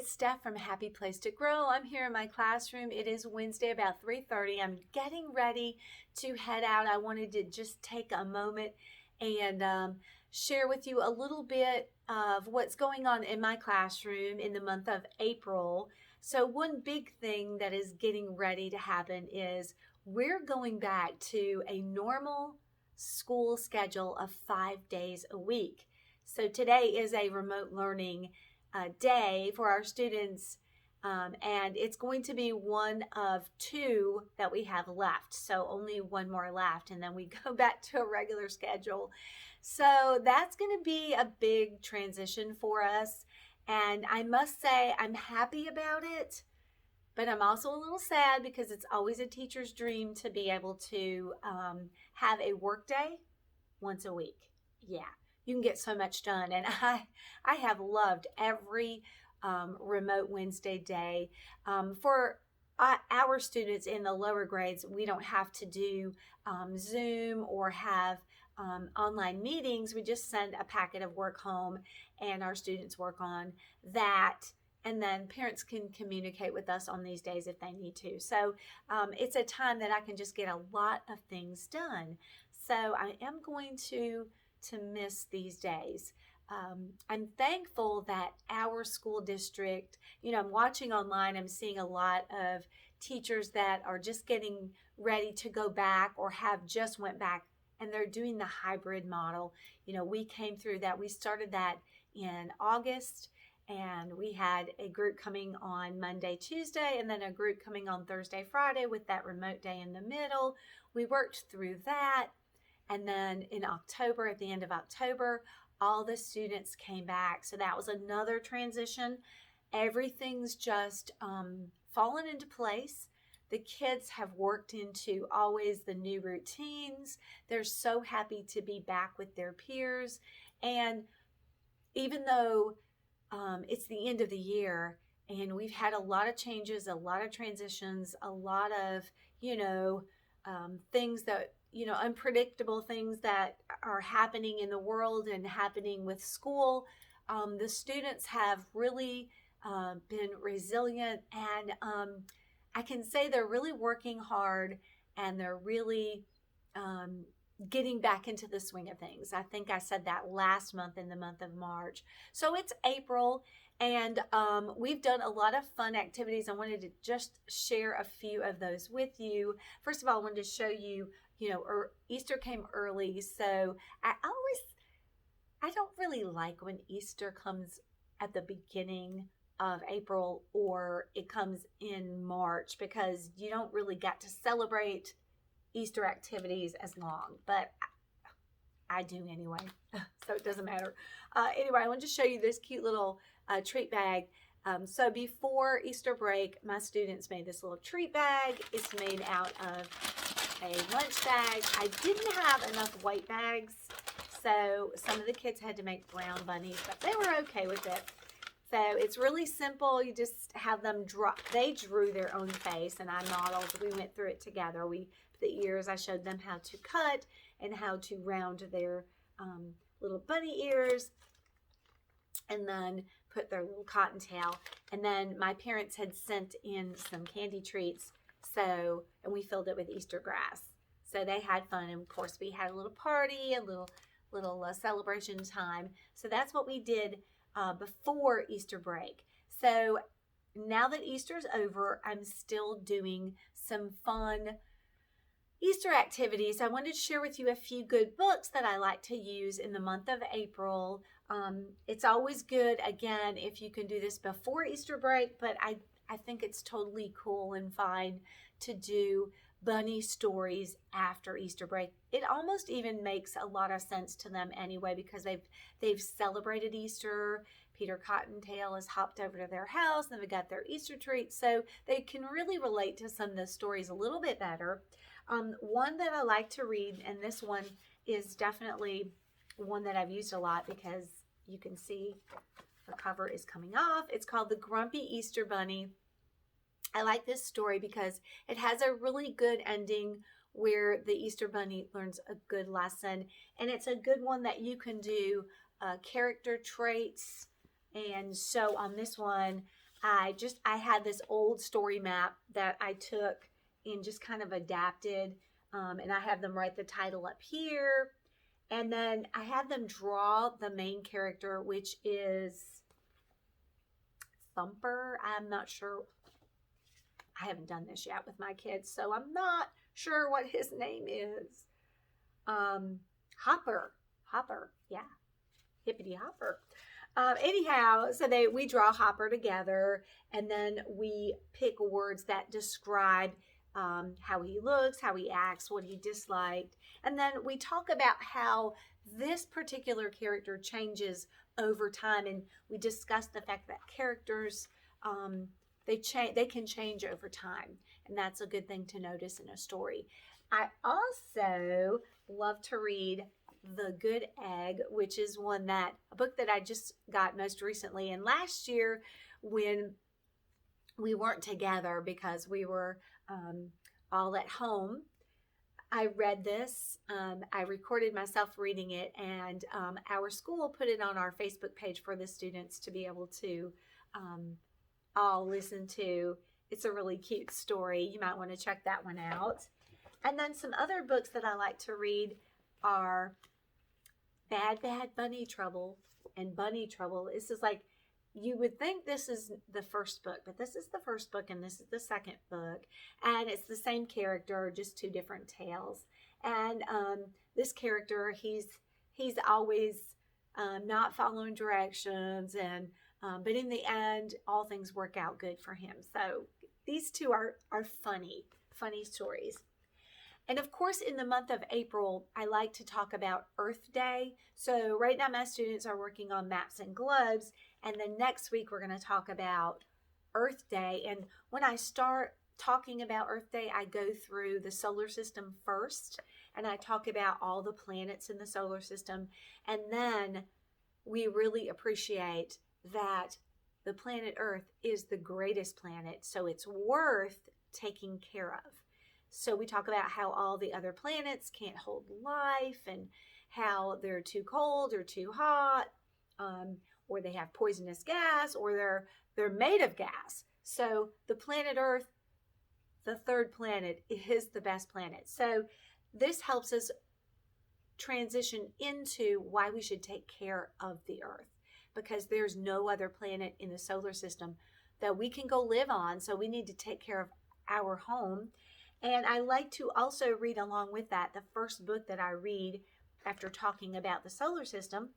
it's Steph from Happy Place to Grow. I'm here in my classroom. It is Wednesday about 3:30. I'm getting ready to head out. I wanted to just take a moment and share with you a little bit of what's going on in my classroom in the month of April. So one big thing that is getting ready to happen is we're going back to a normal school schedule of 5 days a week. So today is a remote learning day for our students, and it's going to be one of two that we have left. So only one more left, and then we go back to a regular schedule. So that's going to be a big transition for us. And I must say, I'm happy about it, but I'm also a little sad because it's always a teacher's dream to be able to have a work day once a week. Yeah, you can get so much done. And I have loved every remote Wednesday day. For our students in the lower grades, we don't have to do Zoom or have online meetings. We just send a packet of work home and our students work on that. And then parents can communicate with us on these days if they need to. So it's a time that I can just get a lot of things done. So I am going to miss these days. I'm thankful that our school district, I'm watching online, I'm seeing a lot of teachers that are just getting ready to go back or have just went back, and they're doing the hybrid model. We came through that. We started that in August, and we had a group coming on Monday, Tuesday, and then a group coming on Thursday, Friday with that remote day in the middle. We worked through that. And then in October, at the end of October, all the students came back. So that was another transition. Everything's just fallen into place. The kids have worked into always the new routines. They're so happy to be back with their peers. And even though it's the end of the year and we've had a lot of changes, a lot of transitions, a lot of, things that, unpredictable things that are happening in the world and happening with school, the students have really been resilient, and I can say they're really working hard, and they're really getting back into the swing of things. I think I said that last month in the month of March. So it's April, and we've done a lot of fun activities. I wanted to just share a few of those with you. First of all, I wanted to show you, Easter came early, so I don't really like when Easter comes at the beginning of April or it comes in March, because you don't really get to celebrate Easter activities as long, but I do anyway, so it doesn't matter. Anyway, I wanted to show you this cute little treat bag. So before Easter break, my students made this little treat bag. It's made out of a lunch bag. I didn't have enough white bags, so some of the kids had to make brown bunnies, but they were okay with it. So it's really simple. You just have them draw. They drew their own face, and I modeled. We went through it together. The ears, I showed them how to cut and how to round their little bunny ears, and then put their little cottontail. And then my parents had sent in some candy treats, and we filled it with Easter grass. So they had fun, and of course we had a little party, a little celebration time. So that's what we did before Easter break. So now that Easter's over, I'm still doing some fun Easter activities. I wanted to share with you a few good books that I like to use in the month of April. It's always good, again, if you can do this before Easter break, but I think it's totally cool and fine to do bunny stories after Easter break. It almost even makes a lot of sense to them anyway, because they've celebrated Easter. Peter Cottontail has hopped over to their house, and they've got their Easter treats, so they can really relate to some of the stories a little bit better. One that I like to read, and this one is definitely one that I've used a lot because you can see the cover is coming off. It's called The Grumpy Easter Bunny. I like this story because it has a really good ending where the Easter Bunny learns a good lesson, and it's a good one that you can do character traits. And so on this one, I had this old story map that I took and just kind of adapted. And I have them write the title up here. And then I have them draw the main character, which is Thumper. I'm not sure. I haven't done this yet with my kids, so I'm not sure what his name is. Hopper. Hopper. Yeah. Hippity Hopper. Anyhow, so we draw Hopper together, and then we pick words that describe how he looks, how he acts, what he disliked. And then we talk about how this particular character changes over time. And we discuss the fact that characters, they can change over time. And that's a good thing to notice in a story. I also love to read The Good Egg, which is a book that I just got most recently. And last year, when we weren't together because we were all at home, I read this. I recorded myself reading it, and our school put it on our Facebook page for the students to be able to all listen to. It's a really cute story. You might want to check that one out. And then some other books that I like to read are Bad Bad Bunny Trouble and Bunny Trouble. This is like, you would think this is the first book, but this is the first book and this is the second book. And it's the same character, just two different tales. And this character, he's always not following directions, and but in the end, all things work out good for him. So these two are funny stories. And of course, in the month of April, I like to talk about Earth Day. So right now, my students are working on maps and globes. And then next week, we're going to talk about Earth Day. And when I start talking about Earth Day, I go through the solar system first. And I talk about all the planets in the solar system. And then we really appreciate that the planet Earth is the greatest planet. So it's worth taking care of. So we talk about how all the other planets can't hold life, and how they're too cold or too hot, or they have poisonous gas, or they're made of gas. So the planet Earth, the third planet, is the best planet. So this helps us transition into why we should take care of the Earth, because there's no other planet in the solar system that we can go live on. So we need to take care of our home. And I like to also read along with that. The first book that I read after talking about the solar system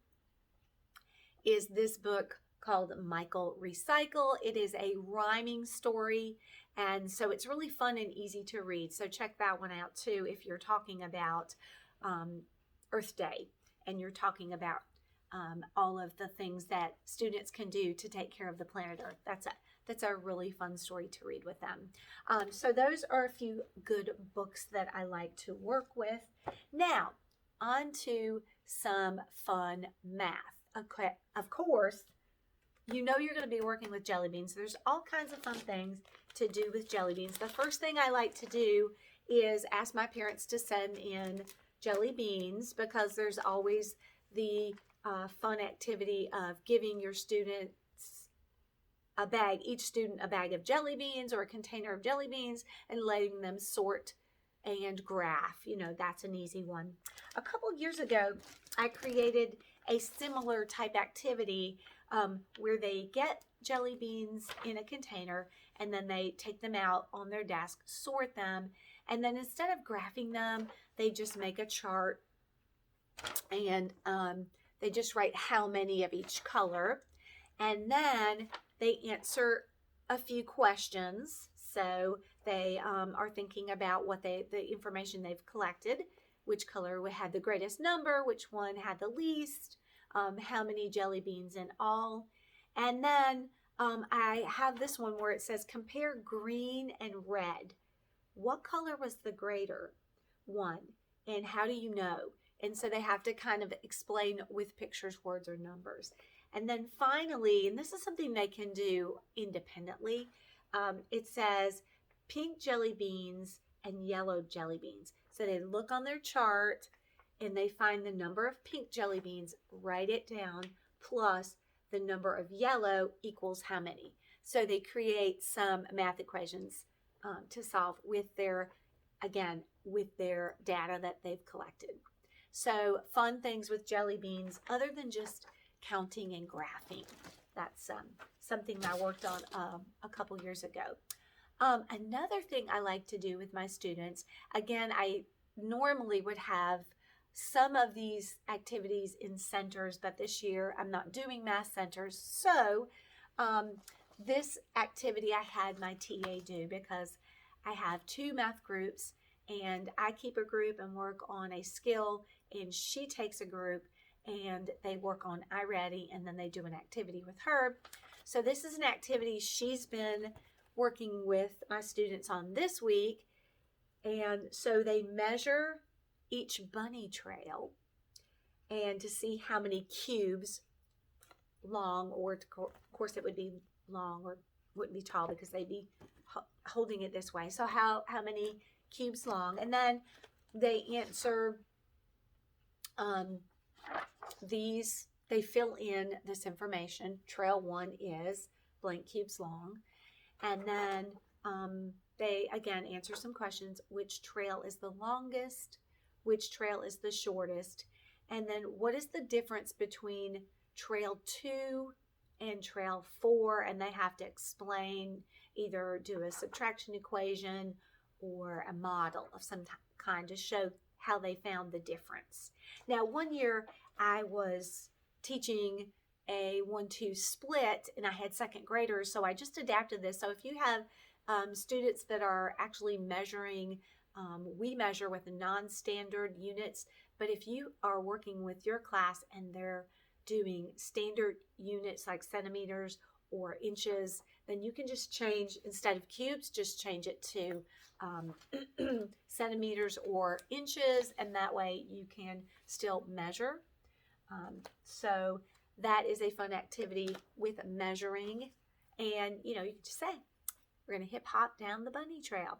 is this book called Michael Recycle. It is a rhyming story, and so it's really fun and easy to read. So check that one out too if you're talking about Earth Day and you're talking about all of the things that students can do to take care of the planet Earth. That's a really fun story to read with them. So those are a few good books that I like to work with. Now, on to some fun math. Okay, of course, you know you're going to be working with jelly beans. There's all kinds of fun things to do with jelly beans. The first thing I like to do is ask my parents to send in jelly beans, because there's always the fun activity of giving your students each student a bag of jelly beans or a container of jelly beans, and letting them sort and graph. You know, that's an easy one. A couple of years ago, I created a similar type activity where they get jelly beans in a container, and then they take them out on their desk, sort them, and then instead of graphing them, they just make a chart, and they just write how many of each color, and then they answer a few questions. So they are thinking about the information they've collected, which color had the greatest number, which one had the least, how many jelly beans in all. And then I have this one where it says compare green and red. What color was the greater one? And how do you know? And so they have to kind of explain with pictures, words, or numbers. And then finally, and this is something they can do independently, it says pink jelly beans and yellow jelly beans. So they look on their chart and they find the number of pink jelly beans, write it down, plus the number of yellow equals how many. So they create some math equations to solve with their, again, with their data that they've collected. So fun things with jelly beans other than just counting and graphing. That's something I worked on a couple years ago. Another thing I like to do with my students, again, I normally would have some of these activities in centers, but this year I'm not doing math centers. So this activity I had my TA do because I have 2 math groups, and I keep a group and work on a skill, and she takes a group and they work on iReady, and then they do an activity with her. So this is an activity she's been working with my students on this week. And so they measure each bunny trail and to see how many cubes long, or of course it would be long or wouldn't be tall because they'd be holding it this way. So how many cubes long, and then they answer they fill in this information. Trail 1 is blank cubes long, and then they again answer some questions. Which trail is the longest? Which trail is the shortest? And then what is the difference between trail 2 and trail 4? And they have to explain, either do a subtraction equation or a model of some kind to show how they found the difference. Now, one year I was teaching a 1-2 split, and I had second graders, so I just adapted this. So if you have students that are actually measuring, we measure with non-standard units, but if you are working with your class and they're doing standard units like centimeters or inches, then you can just change, instead of cubes, just change it to centimeters or inches, and that way you can still measure. So that is a fun activity with measuring, and you can just say, we're going to hip hop down the bunny trail.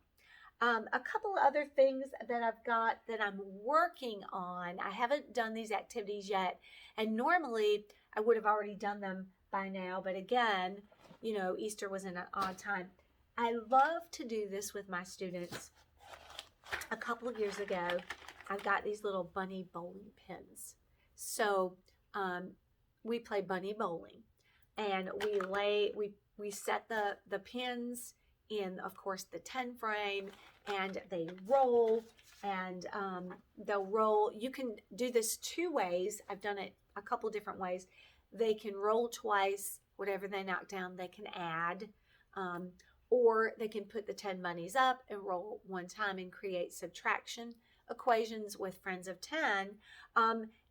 A couple other things that I've got that I'm working on. I haven't done these activities yet, and normally I would have already done them by now, but again, Easter was in an odd time. I love to do this with my students. A couple of years ago, I've got these little bunny bowling pins. So we play bunny bowling, and we set the pins in, of course, the 10 frame, and they roll, and they'll roll. You can do this 2 ways. I've done it a couple different ways. They can roll twice. Whatever they knock down, they can add, or they can put the 10 bunnies up and roll 1 time and create subtraction equations with friends of 10.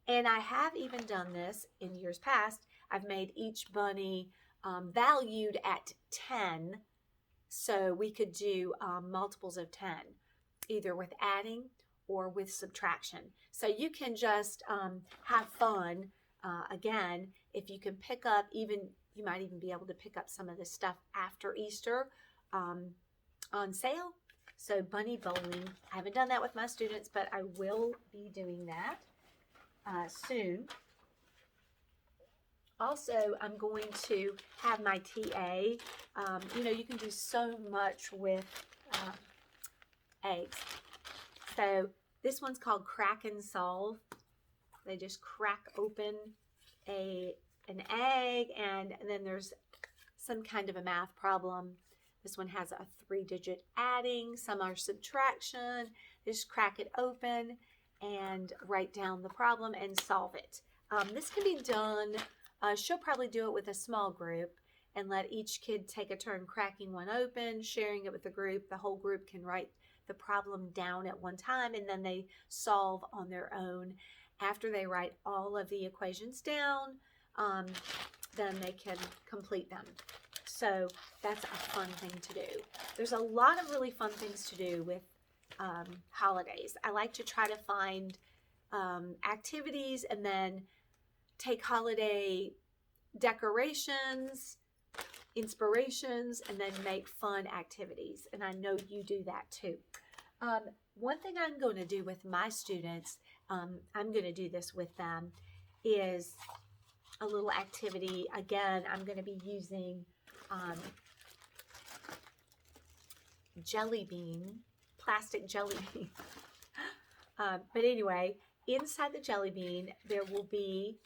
And I have even done this in years past. I've made each bunny valued at 10, so we could do multiples of 10, either with adding or with subtraction. So you can just have fun. Again, if you can pick up, you might even be able to pick up some of this stuff after Easter on sale. So bunny bowling, I haven't done that with my students, but I will be doing that soon. Also, I'm going to have my TA. You can do so much with eggs. So this one's called Crack and Solve. They just crack open an egg, and then there's some kind of a math problem. This one has a 3-digit adding, some are subtraction. Just crack it open and write down the problem and solve it. This can be done, she'll probably do it with a small group and let each kid take a turn cracking one open, sharing it with the group. The whole group can write the problem down at one time, and then they solve on their own. After they write all of the equations down, then they can complete them. So that's a fun thing to do. There's a lot of really fun things to do with holidays. I like to try to find activities and then take holiday decorations, inspirations, and then make fun activities. And I know you do that too. One thing I'm going to do with my students, I'm going to do this with them, is a little activity. Again, I'm going to be using jelly bean, plastic jelly bean. But anyway, inside the jelly bean, there will be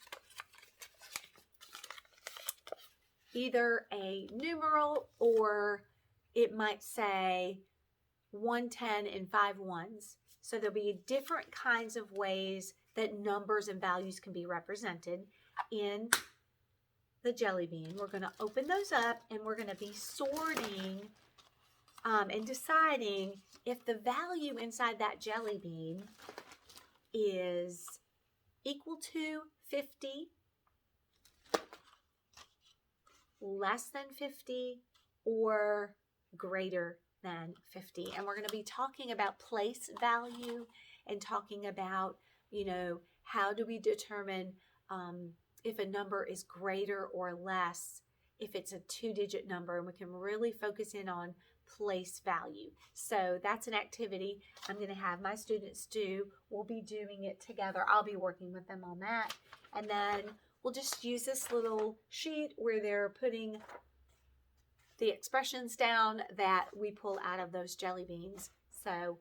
either a numeral, or it might say 110 and 5 ones. So there'll be different kinds of ways that numbers and values can be represented in the jelly bean. We're going to open those up, and we're going to be sorting and deciding if the value inside that jelly bean is equal to 50, less than 50, or greater than 50. And we're going to be talking about place value and talking about, how do we determine if a number is greater or less if it's a 2-digit number, and we can really focus in on place value. So that's an activity I'm going to have my students do. We'll be doing it together. I'll be working with them on that. And then we'll just use this little sheet where they're putting the expressions down that we pull out of those jelly beans. So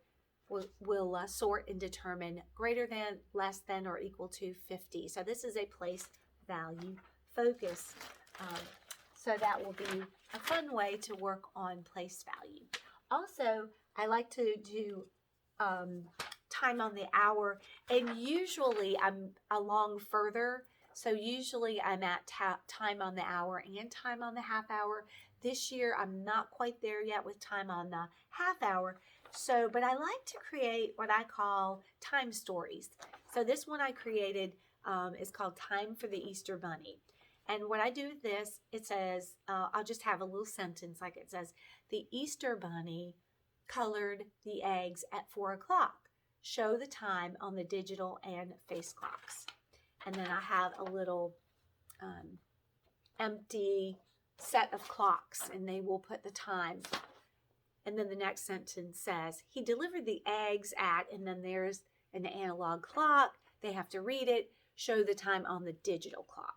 we'll sort and determine greater than, less than, or equal to 50. So this is a place value focus. So that will be a fun way to work on place value. Also, I like to do time on the hour, and usually I'm along further. So usually I'm at time on the hour and time on the half hour. This year I'm not quite there yet with time on the half hour. But I like to create what I call time stories. So this one I created is called Time for the Easter Bunny. And what I do with this, it says, I'll just have a little sentence like it says, the Easter Bunny colored the eggs at 4 o'clock. Show the time on the digital and face clocks. And then I have a little empty set of clocks, and they will put the time. And then the next sentence says, he delivered the eggs at, and then there's an analog clock. They have to read it, show the time on the digital clock.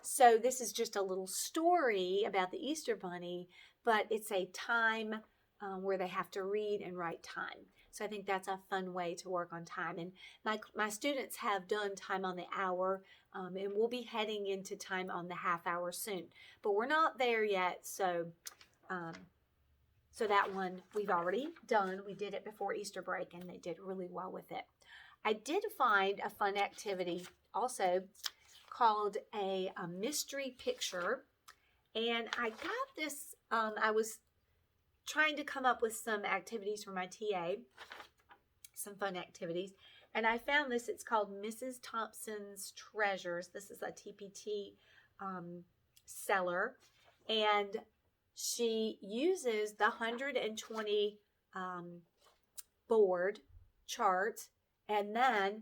So this is just a little story about the Easter Bunny, but it's a time where they have to read and write time. So I think that's a fun way to work on time. And my students have done time on the hour, and we'll be heading into time on the half hour soon. But we're not there yet, so that one we've already done. We did it before Easter break, and they did really well with it. I did find a fun activity also called a mystery picture, and I got this, I was trying to come up with some activities for my TA, some fun activities, and I found this. It's called Mrs. Thompson's Treasures. This is a TPT seller, and she uses the 120 board chart, and then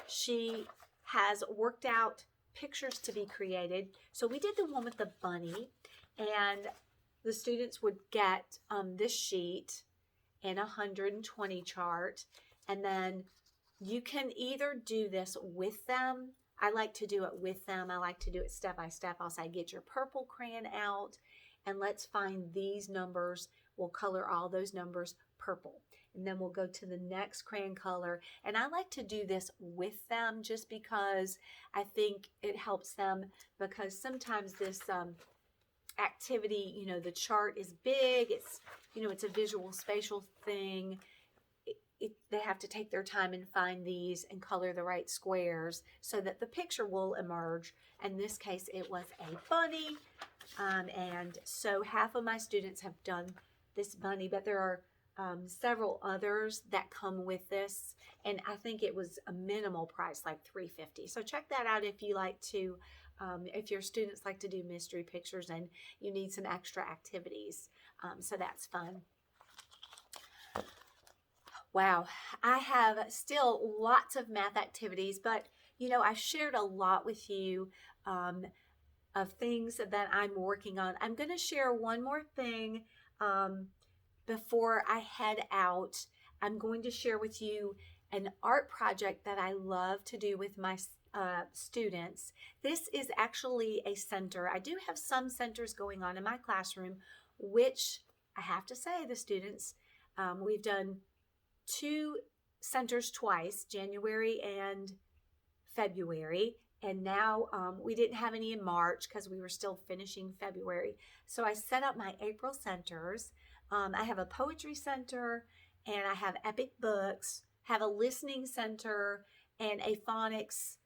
she has worked out pictures to be created. So we did the one with the bunny, and the students would get this sheet and a 120 chart, and then you can either do this with them. I like to do it with them. I like to do it step by step. I'll say, get your purple crayon out, and let's find these numbers. We'll color all those numbers purple. And then we'll go to the next crayon color. And I like to do this with them just because I think it helps them, because sometimes this activity, the chart is big. It's, it's a visual spatial thing. They have to take their time and find these and color the right squares so that the picture will emerge. In this case, it was a bunny. And so half of my students have done this bunny, but there are several others that come with this, and I think it was a minimal price, like $3.50. So check that out if you like to, if your students like to do mystery pictures and you need some extra activities. So that's fun. Wow, I have still lots of math activities, but I shared a lot with you of things that I'm working on. I'm going to share one more thing before I head out. I'm going to share with you an art project that I love to do with my students. This is actually a center. I do have some centers going on in my classroom, which I have to say, the students, we've done 2 centers twice, January and February. And now we didn't have any in March because we were still finishing February. So I set up my April centers. I have a poetry center, and I have epic books, have a listening center, and a phonics,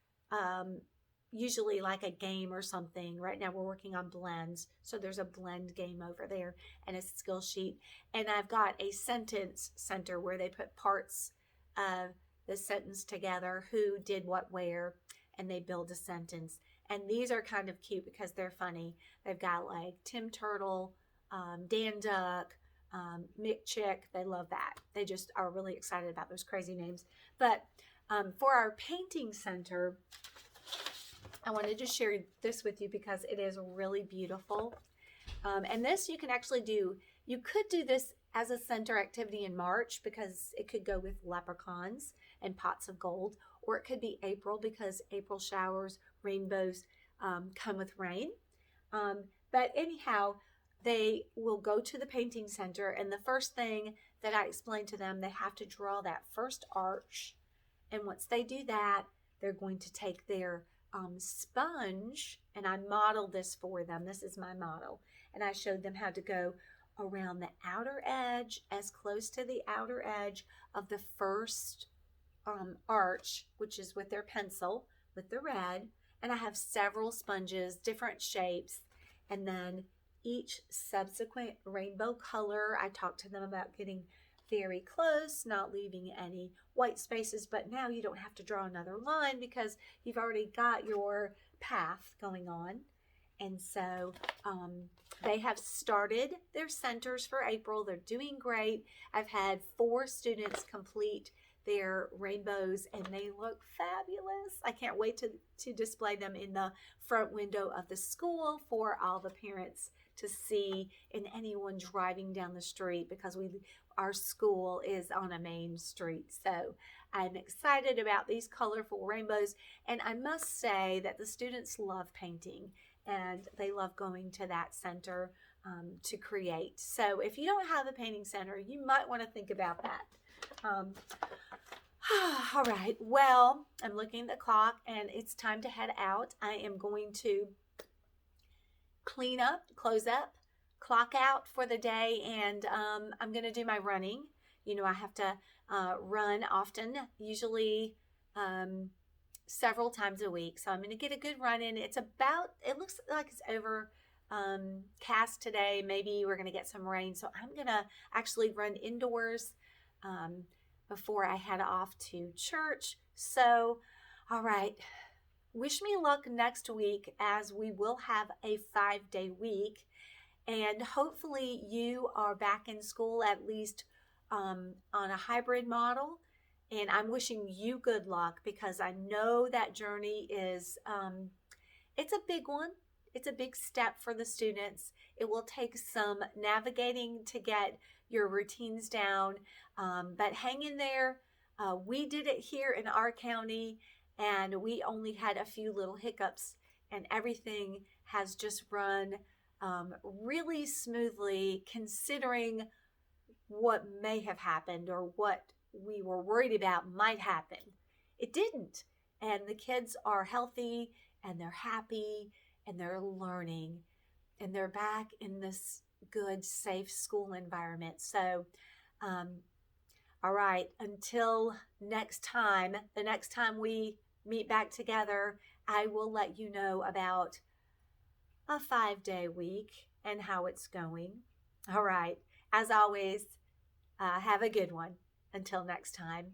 usually like a game or something. Right now we're working on blends. So there's a blend game over there and a skill sheet. And I've got a sentence center where they put parts of the sentence together, who did what where, and they build a sentence. And these are kind of cute because they're funny. They've got like Tim Turtle, Dan Duck, Mick Chick. They love that. They just are really excited about those crazy names. But for our painting center, I wanted to share this with you because it is really beautiful. And this you can actually do, you could do this as a center activity in March because it could go with leprechauns and pots of gold, or it could be April because April showers, rainbows come with rain. But anyhow, they will go to the painting center, and the first thing that I explain to them, they have to draw that first arch. And once they do that, they're going to take their sponge, and I modeled this for them. This is my model. And I showed them how to go around the outer edge, as close to the outer edge of the first arch, which is with their pencil, with the red. And I have several sponges, different shapes. And then each subsequent rainbow color, I talked to them about getting very close, not leaving any white spaces. But now you don't have to draw another line because you've already got your path going on. And so they have started their centers for April. They're doing great. I've had 4 students complete their rainbows, and they look fabulous. I can't wait to display them in the front window of the school for all the parents to see, and anyone driving down the street, because our school is on a main street. So I'm excited about these colorful rainbows, and I must say that the students love painting, and they love going to that center to create. So if you don't have a painting center, you might want to think about that. All right, well, I'm looking at the clock, and it's time to head out. I am going to clean up, close up, clock out for the day, and I'm going to do my running. You know, I have to run often, usually several times a week. So I'm going to get a good run in. It looks like it's overcast today. Maybe we're going to get some rain. So I'm going to actually run indoors before I head off to church. So, all right. Wish me luck next week, as we will have a 5-day week. And hopefully you are back in school, at least on a hybrid model. And I'm wishing you good luck, because I know that journey is, it's a big one. It's a big step for the students. It will take some navigating to get your routines down, but hang in there. We did it here in our county, and we only had a few little hiccups, and everything has just run really smoothly, considering what may have happened or what we were worried about might happen. It didn't. And the kids are healthy, and they're happy, and they're learning, and they're back in this good, safe school environment. So, all right, until next time, the next time we meet back together, I will let you know about a 5-day week and how it's going. All right, as always, have a good one. Until next time.